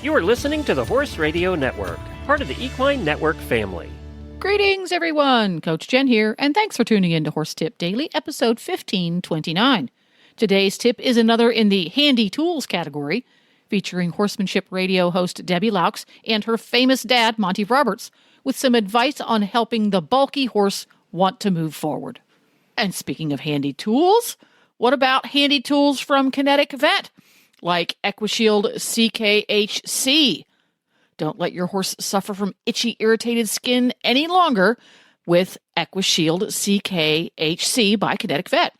You are listening to the Horse Radio Network, part of the Equine Network family. Greetings, everyone. Coach Jen here, and thanks for tuning in to Horse Tip Daily, episode 1529. Today's tip is another in the handy tools category, featuring Horsemanship Radio host Debbie Loucks and her famous dad, Monty Roberts, with some advice on helping the bulky horse want to move forward. And speaking of handy tools, what about handy tools from Kinetic Vet, like Equisheild CKHC? Don't let your horse suffer from itchy, irritated skin any longer with Equisheild CKHC by Kinetic Vet.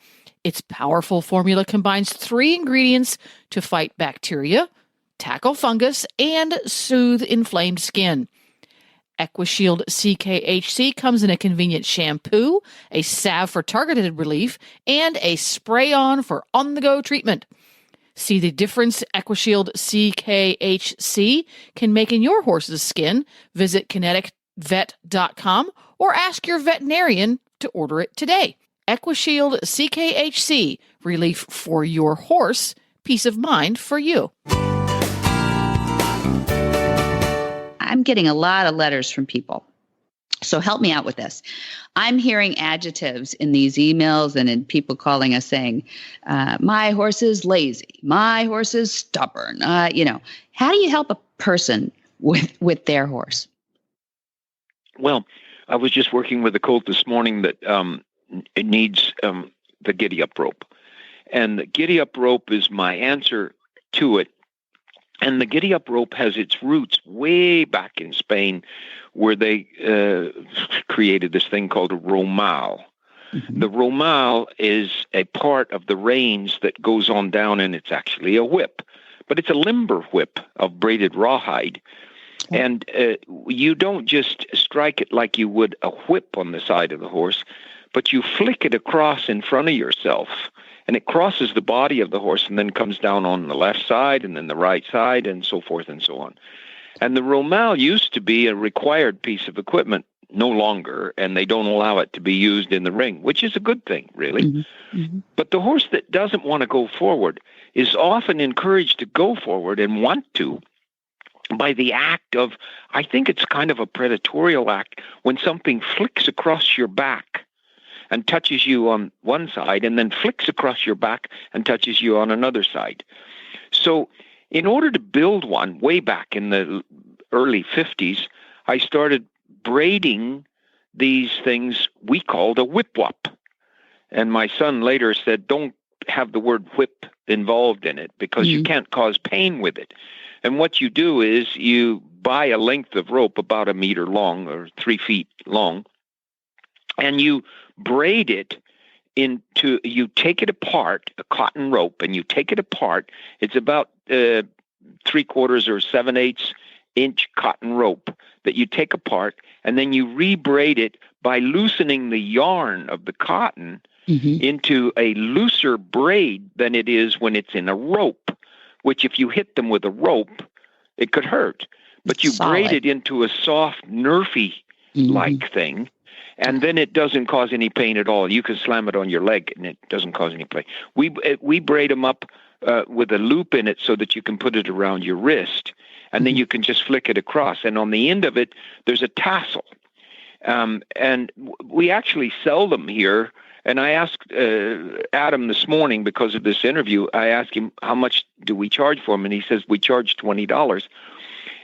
Its powerful formula combines 3 ingredients to fight bacteria, tackle fungus, and soothe inflamed skin. Equisheild CKHC comes in a convenient shampoo, a salve for targeted relief, and a spray-on for on-the-go treatment. See the difference Equisheild CKHC can make in your horse's skin. Visit kineticvet.com or ask your veterinarian to order it today. Equisheild CKHC, relief for your horse, peace of mind for you. I'm getting a lot of letters from people. So help me out with this. I'm hearing adjectives in these emails and in people calling us saying, my horse is lazy. My horse is stubborn. How do you help a person with their horse? Well, I was just working with a colt this morning that it needs the giddy-up rope. And the giddy-up rope is my answer to it. And the giddy-up rope has its roots way back in Spain, where they created this thing called a romal. Mm-hmm. The romal is a part of the reins that goes on down, and it's actually a whip. But it's a limber whip of braided rawhide. Oh. And you don't just strike it like you would a whip on the side of the horse, but you flick it across in front of yourself. And it crosses the body of the horse and then comes down on the left side and then the right side and so forth and so on. And the romal used to be a required piece of equipment, no longer, and they don't allow it to be used in the ring, which is a good thing, really. Mm-hmm. Mm-hmm. But the horse that doesn't want to go forward is often encouraged to go forward and want to by the act of, I think it's kind of a predatorial act, when something flicks across your back and touches you on one side, and then flicks across your back and touches you on another side. So in order to build one, way back in the early 50s, I started braiding these things we called a whip-wop. And my son later said, don't have the word whip involved in it, because you can't cause pain with it. And what you do is you buy a length of rope about 1 meter long or 3 feet long, and you braid it you take it apart, a cotton rope, and you take it apart. It's about 3/4 or 7/8 inch cotton rope that you take apart, and then you rebraid it by loosening the yarn of the cotton into a looser braid than it is when it's in a rope, which if you hit them with a rope, it could hurt. But you braid it into a soft, nerfy-like thing, and then it doesn't cause any pain at all. You can slam it on your leg, and it doesn't cause any pain. We braid them up with a loop in it so that you can put it around your wrist, and then you can just flick it across. And on the end of it, there's a tassel. And we actually sell them here. And I asked Adam this morning, because of this interview, I asked him, how much do we charge for them? And he says, we charge $20.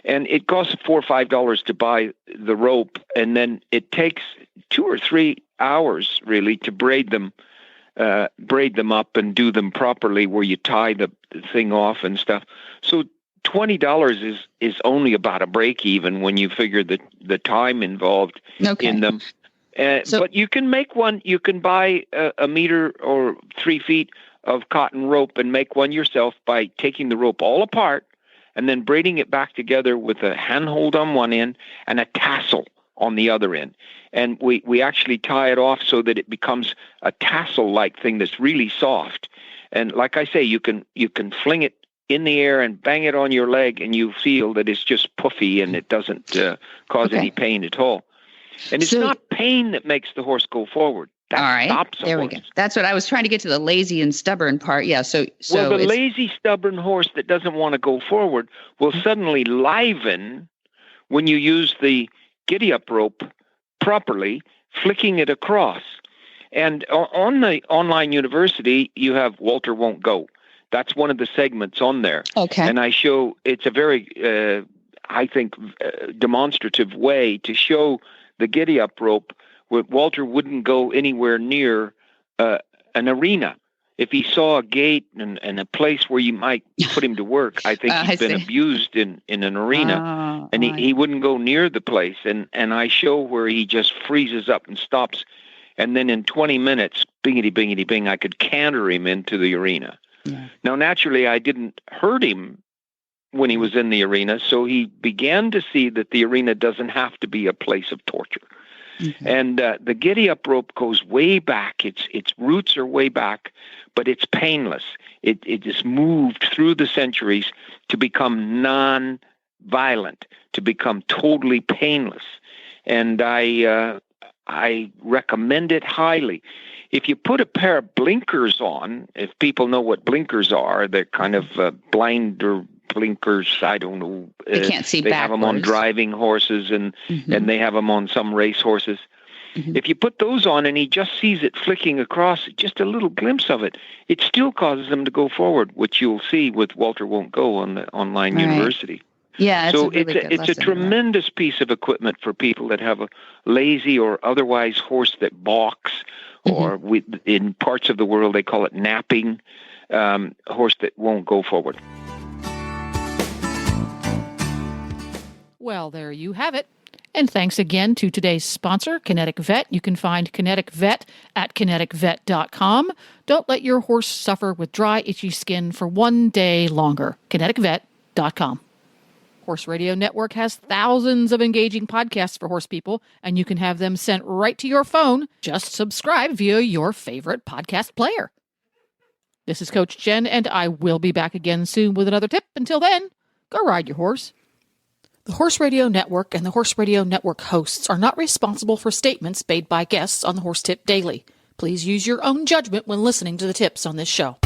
And it costs $4 or $5 to buy the rope, and then it takes 2 or 3 hours really to braid them up and do them properly, where you tie the thing off and stuff. So $20 is only about a break even when you figure the time involved in them. But you can make one. You can buy a meter or 3 feet of cotton rope and make one yourself by taking the rope all apart and then braiding it back together with a handhold on one end and a tassel on the other end. And we actually tie it off so that it becomes a tassel-like thing that's really soft. And like I say, you can fling it in the air and bang it on your leg, and you feel that it's just puffy and it doesn't cause any pain at all. And it's not pain that makes the horse go forward. That All right. stops a There horse. we go. That's what I was trying to get to, the lazy and stubborn part. Yeah. So Well, the it's, lazy, stubborn horse that doesn't want to go forward will suddenly liven when you use the giddy-up rope properly, flicking it across. And on the online university, you have Walter Won't Go. That's one of the segments on there. okay. And I show, it's a very, I think, demonstrative way to show the giddy-up rope where Walter wouldn't go anywhere near an arena. If he saw a gate and a place where you might put him to work, I think he's been abused in an arena, and he wouldn't go near the place. And I show where he just freezes up and stops, and then in 20 minutes, bingity, bingity, bing, I could canter him into the arena. Yeah. Now, naturally, I didn't hurt him when he was in the arena, so he began to see that the arena doesn't have to be a place of torture. Mm-hmm. And the giddy-up rope goes way back. Its roots are way back, but it's painless. It just moved through the centuries to become non-violent, to become totally painless. And I recommend it highly. If you put a pair of blinkers on, if people know what blinkers are, they're kind of blinder blinkers. I don't know. They can't see They backwards. have them on driving horses and they have them on some race horses. Mm-hmm. If you put those on and he just sees it flicking across, just a little glimpse of it, it still causes him to go forward, which you'll see with Walter Won't Go on the online university. Yeah, so it's a tremendous piece of equipment for people that have a lazy or otherwise horse that balks, or in parts of the world they call it napping, horse that won't go forward. Well, there you have it. And thanks again to today's sponsor, Kinetic Vet. You can find Kinetic Vet at kineticvet.com. Don't let your horse suffer with dry, itchy skin for one day longer. kineticvet.com. Horse Radio Network has thousands of engaging podcasts for horse people, and you can have them sent right to your phone. Just subscribe via your favorite podcast player. This is Coach Jen, and I will be back again soon with another tip. Until then, go ride your horse. The Horse Radio Network and the Horse Radio Network hosts are not responsible for statements made by guests on the Horse Tip Daily. Please use your own judgment when listening to the tips on this show.